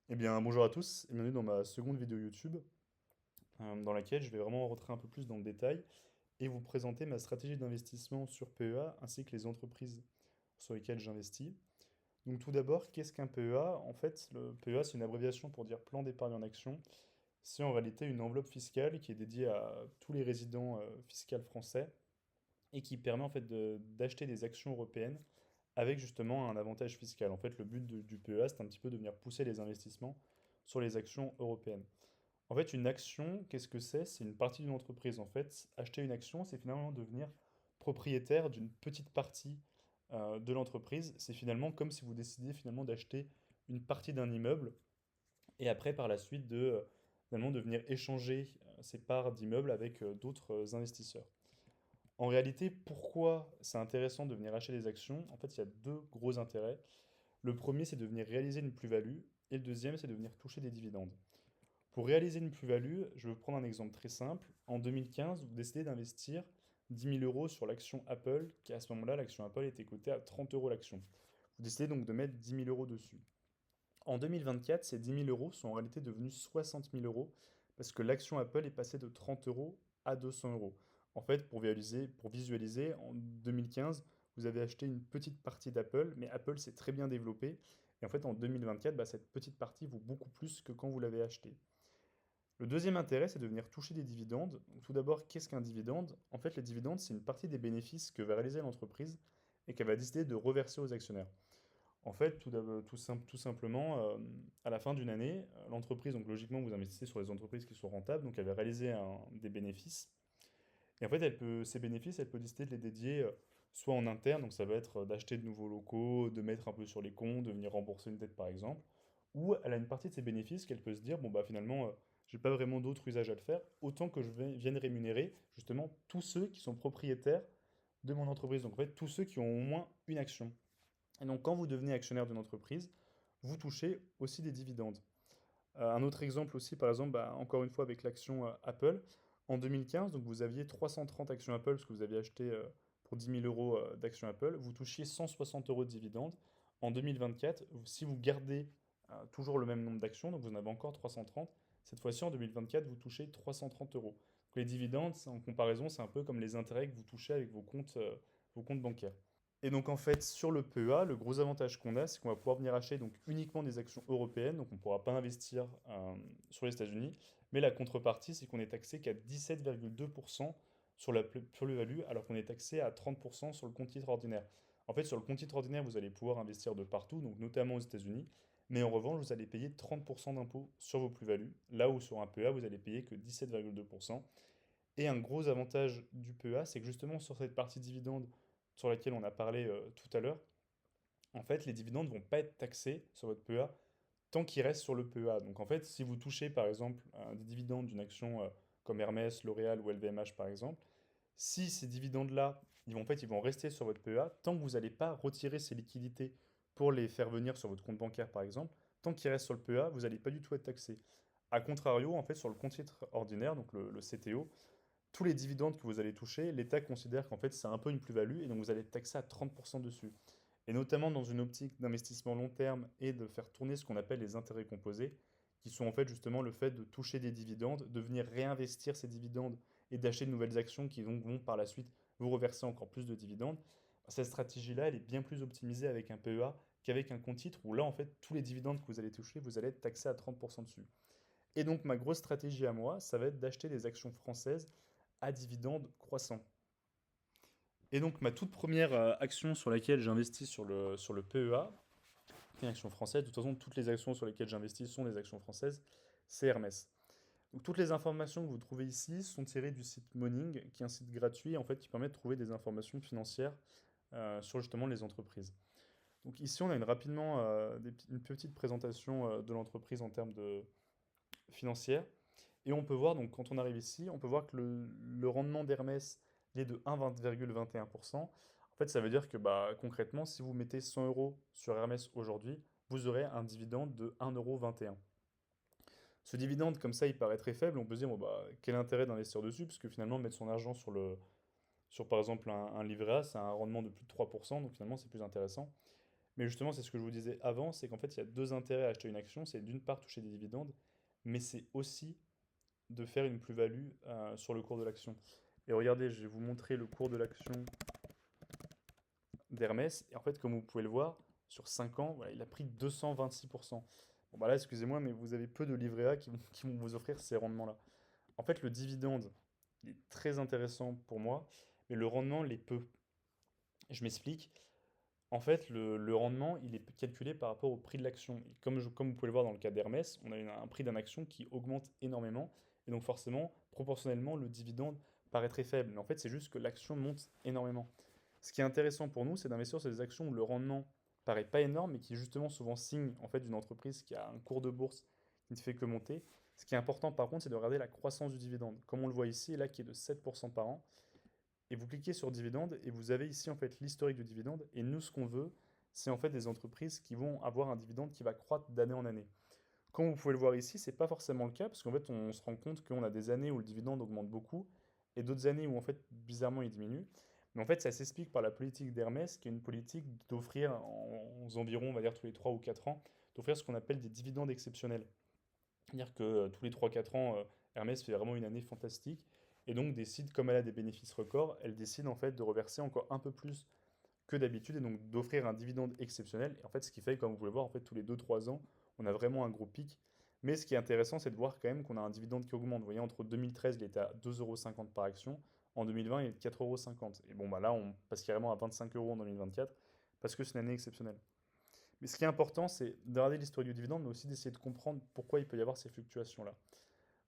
Eh bien, bonjour à tous et bienvenue dans ma seconde vidéo YouTube, dans laquelle je vais vraiment rentrer un peu plus dans le détail et vous présenter ma stratégie d'investissement sur PEA ainsi que les entreprises sur lesquelles j'investis. Donc tout d'abord, qu'est-ce qu'un PEA? En fait, le PEA, c'est une abréviation pour dire plan d'épargne en action. C'est en réalité une enveloppe fiscale qui est dédiée à tous les résidents fiscaux français et qui permet en fait d'acheter des actions européennes avec justement un avantage fiscal. En fait, le but du PEA, c'est un petit peu de venir pousser les investissements sur les actions européennes. En fait, une action, qu'est-ce que c'est? C'est une partie d'une entreprise. En fait, acheter une action, c'est finalement devenir propriétaire d'une petite partie de l'entreprise. C'est finalement comme si vous décidiez finalement d'acheter une partie d'un immeuble et après, par la suite, finalement, de venir échanger ces parts d'immeubles avec d'autres investisseurs. En réalité, pourquoi c'est intéressant de venir acheter des actions? En fait, il y a deux gros intérêts. Le premier, c'est de venir réaliser une plus-value et le deuxième, c'est de venir toucher des dividendes. Pour réaliser une plus-value, je vais vous prendre un exemple très simple. En 2015, vous décidez d'investir 10 000 euros sur l'action Apple, qui à ce moment-là, l'action Apple était cotée à 30 euros l'action. Vous décidez donc de mettre 10 000 euros dessus. En 2024, ces 10 000 euros sont en réalité devenus 60 000 euros parce que l'action Apple est passée de 30 euros à 200 euros. En fait, pour visualiser, en 2015, vous avez acheté une petite partie d'Apple, mais Apple s'est très bien développé. Et en fait, en 2024, cette petite partie vaut beaucoup plus que quand vous l'avez acheté. Le deuxième intérêt, c'est de venir toucher des dividendes. Donc, tout d'abord, qu'est-ce qu'un dividende? En fait, les dividendes, c'est une partie des bénéfices que va réaliser l'entreprise et qu'elle va décider de reverser aux actionnaires. En fait, tout simplement, à la fin d'une année, l'entreprise, donc logiquement, vous investissez sur les entreprises qui sont rentables, donc elle va réaliser des bénéfices. Et en fait, ces bénéfices, elle peut décider de les dédier soit en interne, donc ça va être d'acheter de nouveaux locaux, de mettre un peu sur les comptes, de venir rembourser une dette par exemple, ou elle a une partie de ses bénéfices qu'elle peut se dire, bon bah finalement, j'ai pas vraiment d'autre usage à le faire, autant que vienne rémunérer justement tous ceux qui sont propriétaires de mon entreprise. Donc en fait, tous ceux qui ont au moins une action. Et donc, quand vous devenez actionnaire d'une entreprise, vous touchez aussi des dividendes. Un autre exemple aussi, par exemple, encore une fois avec l'action Apple, en 2015, donc vous aviez 330 actions Apple, parce que vous aviez acheté pour 10 000 euros d'actions Apple, vous touchiez 160 euros de dividendes. En 2024, si vous gardez toujours le même nombre d'actions, donc vous en avez encore 330, cette fois-ci en 2024, vous touchez 330 euros. Donc les dividendes, en comparaison, c'est un peu comme les intérêts que vous touchez avec vos comptes bancaires. Et donc en fait, sur le PEA, le gros avantage qu'on a, c'est qu'on va pouvoir venir acheter donc uniquement des actions européennes, donc on ne pourra pas investir sur les États-Unis, mais la contrepartie, c'est qu'on est taxé qu'à 17,2% sur la plus-value, alors qu'on est taxé à 30% sur le compte titre ordinaire. En fait, sur le compte titre ordinaire, vous allez pouvoir investir de partout, donc notamment aux États-Unis, mais en revanche, vous allez payer 30% d'impôts sur vos plus-values, là où sur un PEA, vous allez payer que 17,2%. Et un gros avantage du PEA, c'est que justement sur cette partie dividende sur laquelle on a parlé tout à l'heure, en fait, les dividendes ne vont pas être taxés sur votre PEA tant qu'ils restent sur le PEA. Donc en fait, si vous touchez par exemple des dividendes d'une action comme Hermès, L'Oréal ou LVMH par exemple, si ces dividendes-là, ils vont rester sur votre PEA, tant que vous n'allez pas retirer ces liquidités pour les faire venir sur votre compte bancaire par exemple, tant qu'ils restent sur le PEA, vous n'allez pas du tout être taxé. A contrario, en fait, sur le compte titre ordinaire, donc le CTO, tous les dividendes que vous allez toucher, l'État considère qu'en fait c'est un peu une plus-value et donc vous allez être taxé à 30% dessus. Et notamment dans une optique d'investissement long terme et de faire tourner ce qu'on appelle les intérêts composés, qui sont en fait justement le fait de toucher des dividendes, de venir réinvestir ces dividendes et d'acheter de nouvelles actions qui donc vont par la suite vous reverser encore plus de dividendes. Cette stratégie-là, elle est bien plus optimisée avec un PEA qu'avec un compte titre où là en fait tous les dividendes que vous allez toucher, vous allez être taxé à 30% dessus. Et donc ma grosse stratégie à moi, ça va être d'acheter des actions françaises à dividendes croissants. Et donc ma toute première action sur laquelle j'investis sur le PEA, une action française, de toute façon toutes les actions sur lesquelles j'investis sont des actions françaises, c'est Hermès. Donc toutes les informations que vous trouvez ici sont tirées du site Morning, qui est un site gratuit en fait qui permet de trouver des informations financières sur justement les entreprises. Donc ici on a rapidement une petite présentation de l'entreprise en termes de financière. Et on peut voir, donc quand on arrive ici, on peut voir que le rendement d'Hermès il est de 1,21%. En fait, ça veut dire que concrètement, si vous mettez 100 euros sur Hermès aujourd'hui, vous aurez un dividende de 1,21 €. Ce dividende, comme ça, il paraît très faible. On peut se dire, bon, quel intérêt d'investir dessus? Parce que finalement, mettre son argent sur par exemple, un livret A, c'est un rendement de plus de 3%, donc finalement, c'est plus intéressant. Mais justement, c'est ce que je vous disais avant, c'est qu'en fait, il y a deux intérêts à acheter une action. C'est d'une part toucher des dividendes, mais c'est aussi de faire une plus-value sur le cours de l'action. Et regardez, je vais vous montrer le cours de l'action d'Hermès. Et en fait, comme vous pouvez le voir, sur 5 ans, voilà, il a pris 226%. Bon, bah là, excusez-moi, mais vous avez peu de livrets A qui vont vous offrir ces rendements-là. En fait, le dividende, il est très intéressant pour moi, mais le rendement l'est peu. Je m'explique. En fait, le rendement, il est calculé par rapport au prix de l'action. Et comme vous pouvez le voir dans le cas d'Hermès, on a un prix d'un action qui augmente énormément. Et donc forcément, proportionnellement, le dividende paraît très faible. Mais en fait, c'est juste que l'action monte énormément. Ce qui est intéressant pour nous, c'est d'investir sur des actions où le rendement paraît pas énorme, mais qui justement souvent signe en fait d'une entreprise qui a un cours de bourse qui ne fait que monter. Ce qui est important par contre, c'est de regarder la croissance du dividende. Comme on le voit ici, là qui est de 7% par an. Et vous cliquez sur dividende et vous avez ici en fait l'historique du dividende. Et nous, ce qu'on veut, c'est en fait des entreprises qui vont avoir un dividende qui va croître d'année en année. Comme vous pouvez le voir ici, c'est pas forcément le cas parce qu'en fait, on se rend compte qu'on a des années où le dividende augmente beaucoup et d'autres années où en fait, bizarrement, il diminue. Mais en fait, ça s'explique par la politique d'Hermès, qui est une politique d'offrir aux environs, on va dire tous les 3 ou 4 ans, d'offrir ce qu'on appelle des dividendes exceptionnels. C'est-à-dire que tous les 3 4 ans, Hermès fait vraiment une année fantastique et donc décide, comme elle a des bénéfices records, elle décide en fait de reverser encore un peu plus que d'habitude et donc d'offrir un dividende exceptionnel. Et en fait, ce qui fait, comme vous pouvez le voir, en fait, tous les 2 3 ans, on a vraiment un gros pic. Mais ce qui est intéressant, c'est de voir quand même qu'on a un dividende qui augmente. Vous voyez, entre 2013, il était à 2,50 € par action. En 2020, il est de 4,50 €. Et bon, bah là, on passe carrément à 25 € en 2024 parce que c'est une année exceptionnelle. Mais ce qui est important, c'est de regarder l'histoire du dividende, mais aussi d'essayer de comprendre pourquoi il peut y avoir ces fluctuations-là.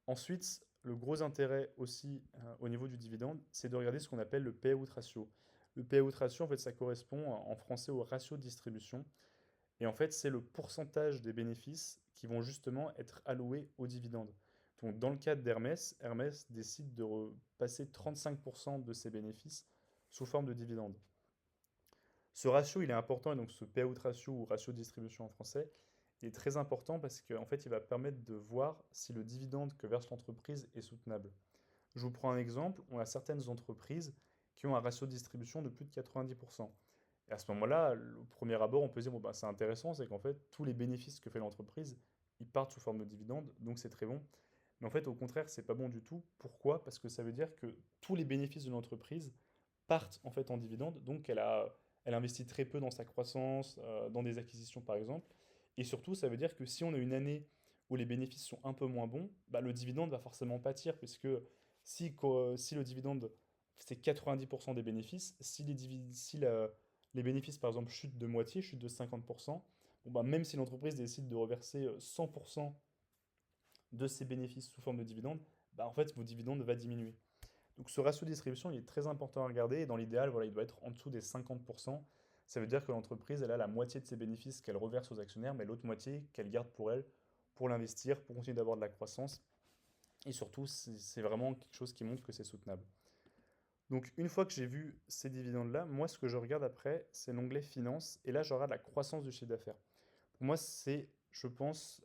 Ensuite, le gros intérêt aussi au niveau du dividende, c'est de regarder ce qu'on appelle le payout ratio. Le payout ratio, en fait, ça correspond en français au ratio de distribution. Et en fait, c'est le pourcentage des bénéfices qui vont justement être alloués aux dividendes. Donc, dans le cadre d'Hermès, Hermès décide de passer 35% de ses bénéfices sous forme de dividendes. Ce ratio, il est important, et donc ce payout ratio ou ratio de distribution en français, il est très important parce qu'en fait, il va permettre de voir si le dividende que verse l'entreprise est soutenable. Je vous prends un exemple, on a certaines entreprises qui ont un ratio de distribution de plus de 90%. Et à ce moment-là, au premier abord, on peut se dire, bon, bah, c'est intéressant, c'est qu'en fait, tous les bénéfices que fait l'entreprise, ils partent sous forme de dividendes, donc c'est très bon. Mais en fait, au contraire, c'est pas bon du tout. Pourquoi? Parce que ça veut dire que tous les bénéfices de l'entreprise partent en fait en dividendes, donc elle investit très peu dans sa croissance, dans des acquisitions par exemple. Et surtout, ça veut dire que si on a une année où les bénéfices sont un peu moins bons, bah, le dividende va forcément pâtir, puisque si le dividende, c'est 90% des bénéfices, si les bénéfices, par exemple, chutent de moitié, chutent de 50%, bon, bah, même si l'entreprise décide de reverser 100% de ses bénéfices sous forme de dividende, bah, en fait, vos dividendes va diminuer. Donc ce ratio de distribution, il est très important à regarder, et dans l'idéal, voilà, il doit être en dessous des 50%. Ça veut dire que l'entreprise, elle a la moitié de ses bénéfices qu'elle reverse aux actionnaires, mais l'autre moitié qu'elle garde pour elle, pour l'investir, pour continuer d'avoir de la croissance. Et surtout, c'est vraiment quelque chose qui montre que c'est soutenable. Donc une fois que j'ai vu ces dividendes-là, moi ce que je regarde après, c'est l'onglet finance, et là je regarde la croissance du chiffre d'affaires. Pour moi, c'est, je pense,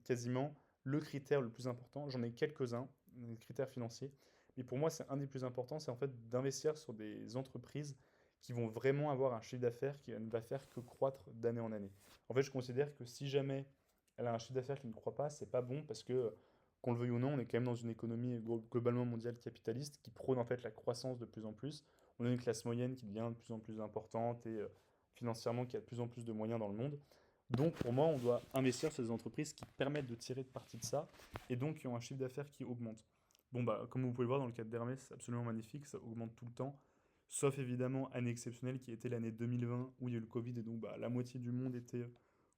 quasiment le critère le plus important. J'en ai quelques-uns, des critères financiers, mais pour moi, c'est un des plus importants, c'est en fait d'investir sur des entreprises qui vont vraiment avoir un chiffre d'affaires qui ne va faire que croître d'année en année. En fait, je considère que si jamais elle a un chiffre d'affaires qui ne croît pas, c'est pas bon parce que, qu'on le veuille ou non, on est quand même dans une économie globalement mondiale capitaliste qui prône en fait la croissance de plus en plus. On a une classe moyenne qui devient de plus en plus importante et financièrement qui a de plus en plus de moyens dans le monde. Donc pour moi, on doit investir sur des entreprises qui permettent de tirer de partie de ça et donc qui ont un chiffre d'affaires qui augmente. Bon bah comme vous pouvez le voir dans le cas d'Hermès, c'est absolument magnifique, ça augmente tout le temps. Sauf évidemment année exceptionnelle qui était l'année 2020 où il y a eu le Covid et donc bah, la moitié du monde était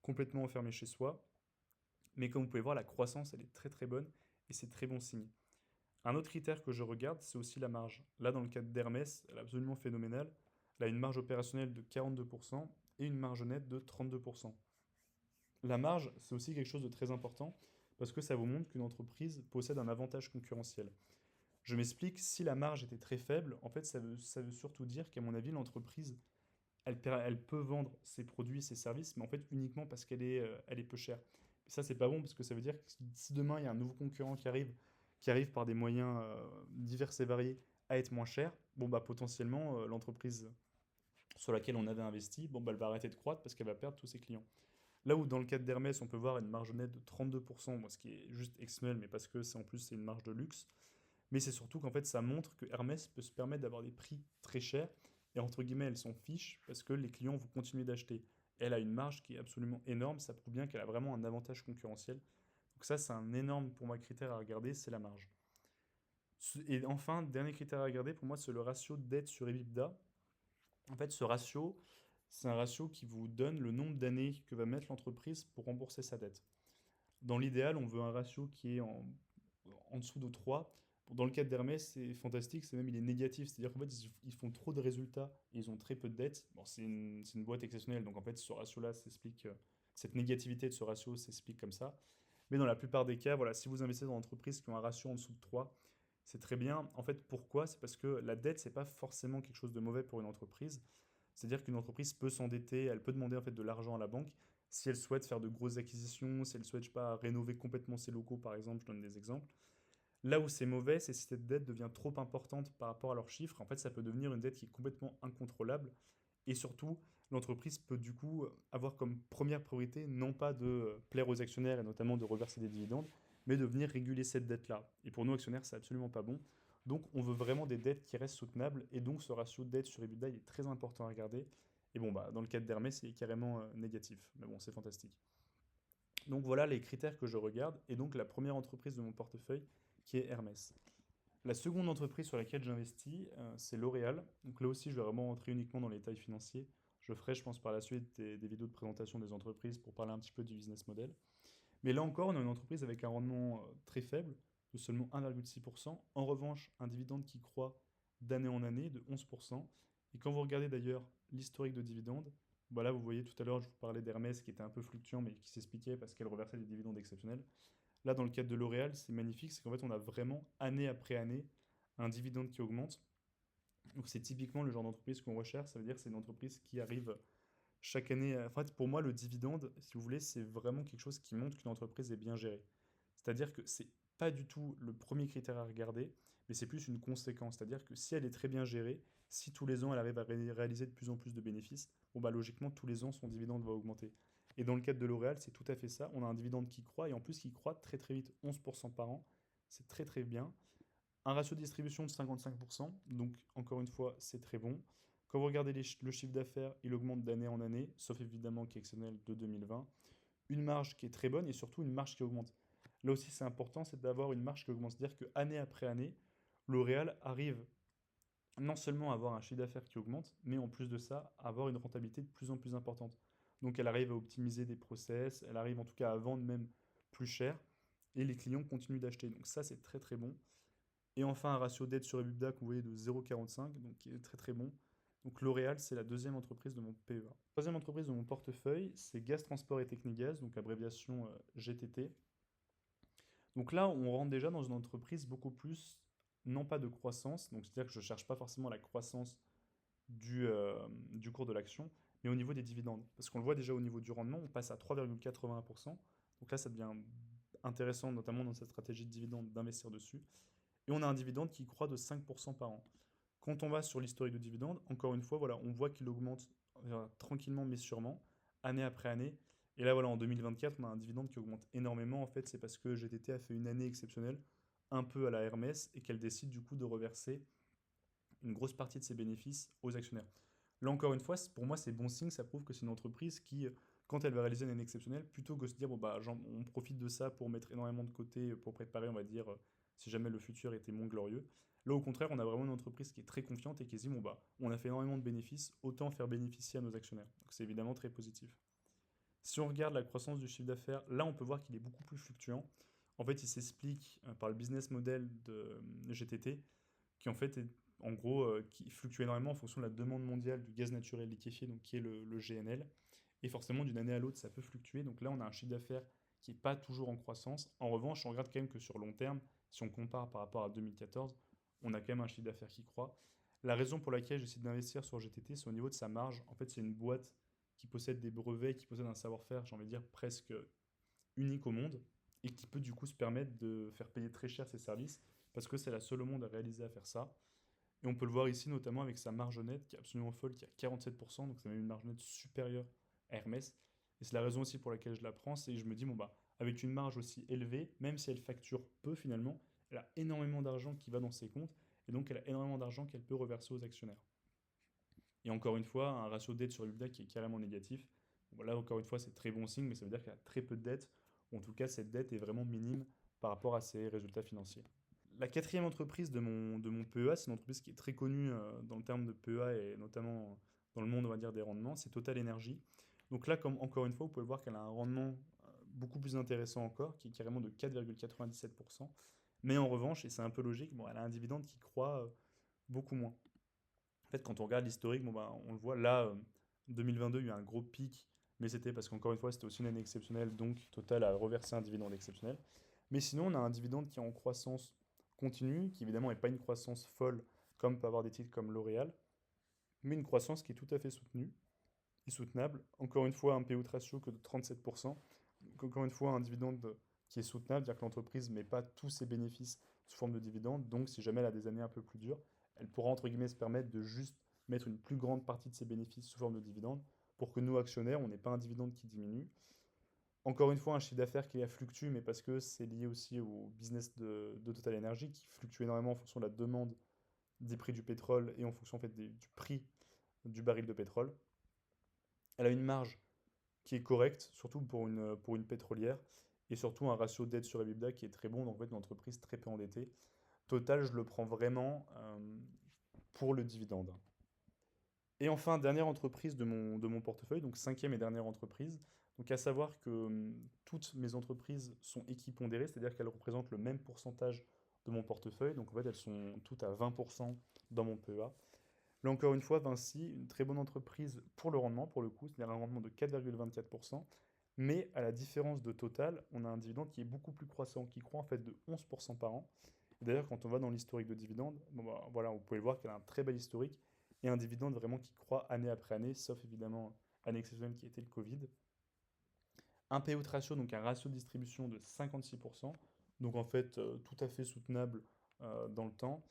complètement enfermé chez soi. Mais comme vous pouvez voir, la croissance elle est très très bonne et c'est très bon signe. Un autre critère que je regarde, c'est aussi la marge. Là, dans le cas d'Hermès, elle est absolument phénoménale. Elle a une marge opérationnelle de 42% et une marge nette de 32%. La marge, c'est aussi quelque chose de très important parce que ça vous montre qu'une entreprise possède un avantage concurrentiel. Je m'explique, si la marge était très faible, en fait, ça veut surtout dire qu'à mon avis, l'entreprise, elle peut vendre ses produits, ses services, mais en fait uniquement parce elle est peu chère. Et ça, c'est pas bon parce que ça veut dire que si demain il y a un nouveau concurrent qui arrive par des moyens divers et variés à être moins cher, bon bah potentiellement l'entreprise sur laquelle on avait investi, bon, bah, elle va arrêter de croître parce qu'elle va perdre tous ses clients. Là où dans le cas d'Hermès, on peut voir une marge nette de 32%, moi, ce qui est juste exceptionnel, mais parce que c'est en plus c'est une marge de luxe. Mais c'est surtout qu'en fait ça montre que Hermès peut se permettre d'avoir des prix très chers, et entre guillemets elle s'en fiche parce que les clients vont continuer d'acheter. Elle a une marge qui est absolument énorme, ça prouve bien qu'elle a vraiment un avantage concurrentiel. Donc ça c'est un énorme pour moi critère à regarder, c'est la marge. Et enfin, dernier critère à regarder pour moi c'est le ratio dette sur EBITDA. En fait ce ratio, c'est un ratio qui vous donne le nombre d'années que va mettre l'entreprise pour rembourser sa dette. Dans l'idéal, on veut un ratio qui est en dessous de 3. Dans le cas d'Hermès, c'est fantastique, c'est même il est négatif, c'est-à-dire qu'en fait ils font trop de résultats et ils ont très peu de dettes. Bon, c'est une boîte exceptionnelle, donc en fait ce ratio-là s'explique, cette négativité de ce ratio s'explique comme ça. Mais dans la plupart des cas, voilà, si vous investissez dans des entreprises qui ont un ratio en dessous de 3, c'est très bien. En fait, pourquoi? C'est parce que la dette, c'est pas forcément quelque chose de mauvais pour une entreprise. C'est-à-dire qu'une entreprise peut s'endetter, elle peut demander en fait de l'argent à la banque si elle souhaite faire de grosses acquisitions, si elle souhaite, je sais pas, rénover complètement ses locaux, par exemple, je donne des exemples. Là où c'est mauvais, c'est si cette dette devient trop importante par rapport à leurs chiffres. En fait, ça peut devenir une dette qui est complètement incontrôlable. Et surtout, l'entreprise peut du coup avoir comme première priorité non pas de plaire aux actionnaires et notamment de reverser des dividendes, mais de venir réguler cette dette-là. Et pour nous, actionnaires, c'est absolument pas bon. Donc, on veut vraiment des dettes qui restent soutenables. Et donc, ce ratio dette sur EBITDA, il est très important à regarder. Et bon, bah, dans le cas d'Hermès, c'est carrément négatif. Mais bon, c'est fantastique. Donc voilà les critères que je regarde, et donc la première entreprise de mon portefeuille qui est Hermès. La seconde entreprise sur laquelle j'investis, c'est L'Oréal. Donc là aussi, je vais vraiment rentrer uniquement dans les détails financiers. Je ferai, je pense, par la suite des vidéos de présentation des entreprises pour parler un petit peu du business model. Mais là encore, on a une entreprise avec un rendement très faible, de seulement 1,6%. En revanche, un dividende qui croît d'année en année de 11%. Et quand vous regardez d'ailleurs l'historique de dividendes, bah là vous voyez tout à l'heure, je vous parlais d'Hermès qui était un peu fluctuant mais qui s'expliquait parce qu'elle reversait des dividendes exceptionnels. Là, dans le cadre de L'Oréal, c'est magnifique, c'est qu'en fait on a vraiment année après année un dividende qui augmente. Donc c'est typiquement le genre d'entreprise qu'on recherche, ça veut dire que c'est une entreprise qui arrive chaque année. En fait, pour moi, le dividende, si vous voulez, c'est vraiment quelque chose qui montre qu'une entreprise est bien gérée. C'est-à-dire que c'est pas du tout le premier critère à regarder, mais c'est plus une conséquence. C'est-à-dire que si elle est très bien gérée, si tous les ans elle arrive à réaliser de plus en plus de bénéfices, bon bah logiquement tous les ans son dividende va augmenter. Et dans le cadre de L'Oréal, c'est tout à fait ça. On a un dividende qui croît et en plus qui croît très très vite, 11% par an. C'est très très bien. Un ratio de distribution de 55%, donc encore une fois, c'est très bon. Quand vous regardez le chiffre d'affaires, il augmente d'année en année, sauf évidemment qui est exceptionnel de 2020. Une marge qui est très bonne et surtout une marge qui augmente. Là aussi, c'est important, c'est d'avoir une marge qui augmente. C'est-à-dire qu'année après année, L'Oréal arrive non seulement à avoir un chiffre d'affaires qui augmente, mais en plus de ça, à avoir une rentabilité de plus en plus importante. Donc elle arrive à optimiser des process, elle arrive en tout cas à vendre même plus cher, et les clients continuent d'acheter. Donc ça, c'est très très bon. Et enfin, un ratio dette sur EBITDA que vous voyez de 0,45, donc qui est très très bon. Donc L'Oréal, c'est la deuxième entreprise de mon PEA. Troisième entreprise de mon portefeuille, c'est Gaz Transport et Technigaz, donc abréviation GTT. Donc là, on rentre déjà dans une entreprise beaucoup plus, non pas de croissance, donc c'est-à-dire que je ne cherche pas forcément la croissance du cours de l'action, mais au niveau des dividendes. Parce qu'on le voit déjà au niveau du rendement, on passe à 3,81%. Donc là, ça devient intéressant, notamment dans cette stratégie de dividende, d'investir dessus. Et on a un dividende qui croît de 5% par an. Quand on va sur l'historique de dividende, encore une fois, voilà, on voit qu'il augmente tranquillement mais sûrement, année après année. Et là, voilà, en 2024, on a un dividende qui augmente énormément. En fait, c'est parce que GTT a fait une année exceptionnelle, un peu à la Hermès, et qu'elle décide du coup de reverser une grosse partie de ses bénéfices aux actionnaires. Là, encore une fois, pour moi, c'est bon signe. Ça prouve que c'est une entreprise qui, quand elle va réaliser une année exceptionnelle, plutôt que de se dire, bon, bah, on profite de ça pour mettre énormément de côté, pour préparer, on va dire, si jamais le futur était moins glorieux. Là, au contraire, on a vraiment une entreprise qui est très confiante et qui se dit, bon, bah, on a fait énormément de bénéfices, autant faire bénéficier à nos actionnaires. Donc, c'est évidemment très positif. Si on regarde la croissance du chiffre d'affaires, là, on peut voir qu'il est beaucoup plus fluctuant. En fait, il s'explique par le business model de GTT, qui en fait est, en gros, qui fluctue énormément en fonction de la demande mondiale du gaz naturel liquéfié, donc qui est le GNL. Et forcément, d'une année à l'autre, ça peut fluctuer. Donc là, on a un chiffre d'affaires qui n'est pas toujours en croissance. En revanche, on regarde quand même que sur long terme, si on compare par rapport à 2014, on a quand même un chiffre d'affaires qui croît. La raison pour laquelle j'essaie d'investir sur GTT, c'est au niveau de sa marge. En fait, c'est une boîte qui possède des brevets, qui possède un savoir-faire, j'ai envie de dire, presque unique au monde, et qui peut du coup se permettre de faire payer très cher ses services, parce que c'est la seule au monde à réaliser à faire ça. Et on peut le voir ici notamment avec sa marge nette qui est absolument folle, qui est à 47%, donc c'est même une marge nette supérieure à Hermès. Et c'est la raison aussi pour laquelle je la prends, c'est que je me dis, bon bah, avec une marge aussi élevée, même si elle facture peu finalement, elle a énormément d'argent qui va dans ses comptes, et donc elle a énormément d'argent qu'elle peut reverser aux actionnaires. Et encore une fois, un ratio dette sur EBITDA qui est carrément négatif. Bon, là, encore une fois, c'est très bon signe, mais ça veut dire qu'elle a très peu de dette. Ou en tout cas, cette dette est vraiment minime par rapport à ses résultats financiers. La quatrième entreprise de mon PEA, c'est une entreprise qui est très connue dans le terme de PEA et notamment dans le monde, on va dire, des rendements, c'est Total Energy. Donc là, comme encore une fois, vous pouvez voir qu'elle a un rendement beaucoup plus intéressant encore, qui est carrément de 4,97%. Mais en revanche, et c'est un peu logique, bon, elle a un dividende qui croît beaucoup moins. En fait, quand on regarde l'historique, bon, bah, on le voit là, 2022, il y a eu un gros pic, mais c'était parce qu'encore une fois, c'était aussi une année exceptionnelle, donc Total a reversé un dividende exceptionnel. Mais sinon, on a un dividende qui est en croissance continue, qui évidemment n'est pas une croissance folle, comme peut avoir des titres comme L'Oréal, mais une croissance qui est tout à fait soutenue et soutenable. Encore une fois, un payout ratio que de 37%. Donc, encore une fois, un dividende qui est soutenable, c'est-à-dire que l'entreprise ne met pas tous ses bénéfices sous forme de dividende. Donc, si jamais elle a des années un peu plus dures, elle pourra, entre guillemets, se permettre de juste mettre une plus grande partie de ses bénéfices sous forme de dividende pour que nous, actionnaires, on n'ait pas un dividende qui diminue. Encore une fois, un chiffre d'affaires qui a fluctué, mais parce que c'est lié aussi au business de Total Energy qui fluctue énormément en fonction de la demande des prix du pétrole et en fonction en fait, du prix du baril de pétrole. Elle a une marge qui est correcte, surtout pour une pétrolière, et surtout un ratio dette sur EBITDA qui est très bon, donc en fait une entreprise très peu endettée. Total, je le prends vraiment pour le dividende. Et enfin, dernière entreprise de mon portefeuille, donc cinquième et dernière entreprise. Donc à savoir que toutes mes entreprises sont équipondérées, c'est-à-dire qu'elles représentent le même pourcentage de mon portefeuille. Donc en fait, elles sont toutes à 20% dans mon PEA. Là encore une fois, Vinci, une très bonne entreprise pour le rendement, pour le coup, c'est-à-dire un rendement de 4,24%. Mais à la différence de Total, on a un dividende qui est beaucoup plus croissant, qui croît en fait de 11% par an. D'ailleurs, quand on va dans l'historique de dividendes, bon bah, voilà, vous pouvez voir qu'elle a un très bel historique et un dividende vraiment qui croît année après année, sauf évidemment année exceptionnelle qui était le Covid. Un payout ratio, donc un ratio de distribution de 56%, donc en fait tout à fait soutenable dans le temps.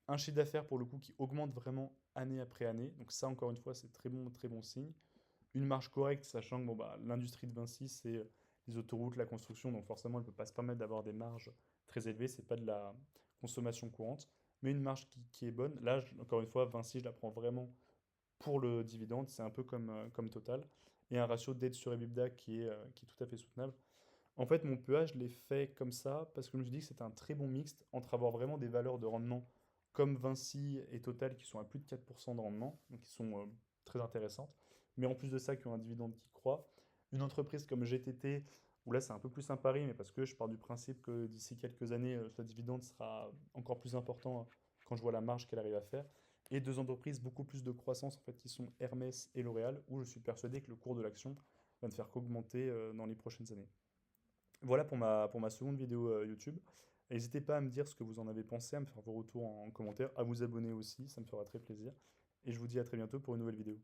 Un chiffre d'affaires pour le coup qui augmente vraiment année après année, donc ça encore une fois c'est très bon signe. Une marge correcte, sachant que bon, bah, l'industrie de Vinci c'est les autoroutes, la construction, donc forcément elle ne peut pas se permettre d'avoir des marges très élevées, c'est pas de la consommation courante, mais une marge qui est bonne. Là, encore une fois, Vinci, je la prends vraiment pour le dividende, c'est un peu comme Total, et un ratio de dette sur EBITDA qui est tout à fait soutenable. En fait, mon PEA, je l'ai fait comme ça parce que je me suis dit que c'était un très bon mixte entre avoir vraiment des valeurs de rendement comme Vinci et Total qui sont à plus de 4% de rendement, donc qui sont très intéressantes, mais en plus de ça, qui ont un dividende qui croît. Une entreprise comme GTT, où là c'est un peu plus un pari, mais parce que je pars du principe que d'ici quelques années, ce dividende sera encore plus important quand je vois la marge qu'elle arrive à faire. Et deux entreprises beaucoup plus de croissance en fait, qui sont Hermès et L'Oréal, où je suis persuadé que le cours de l'action va ne faire qu'augmenter dans les prochaines années. Voilà pour ma seconde vidéo YouTube. N'hésitez pas à me dire ce que vous en avez pensé, à me faire vos retours en commentaire, à vous abonner aussi, ça me fera très plaisir. Et je vous dis à très bientôt pour une nouvelle vidéo.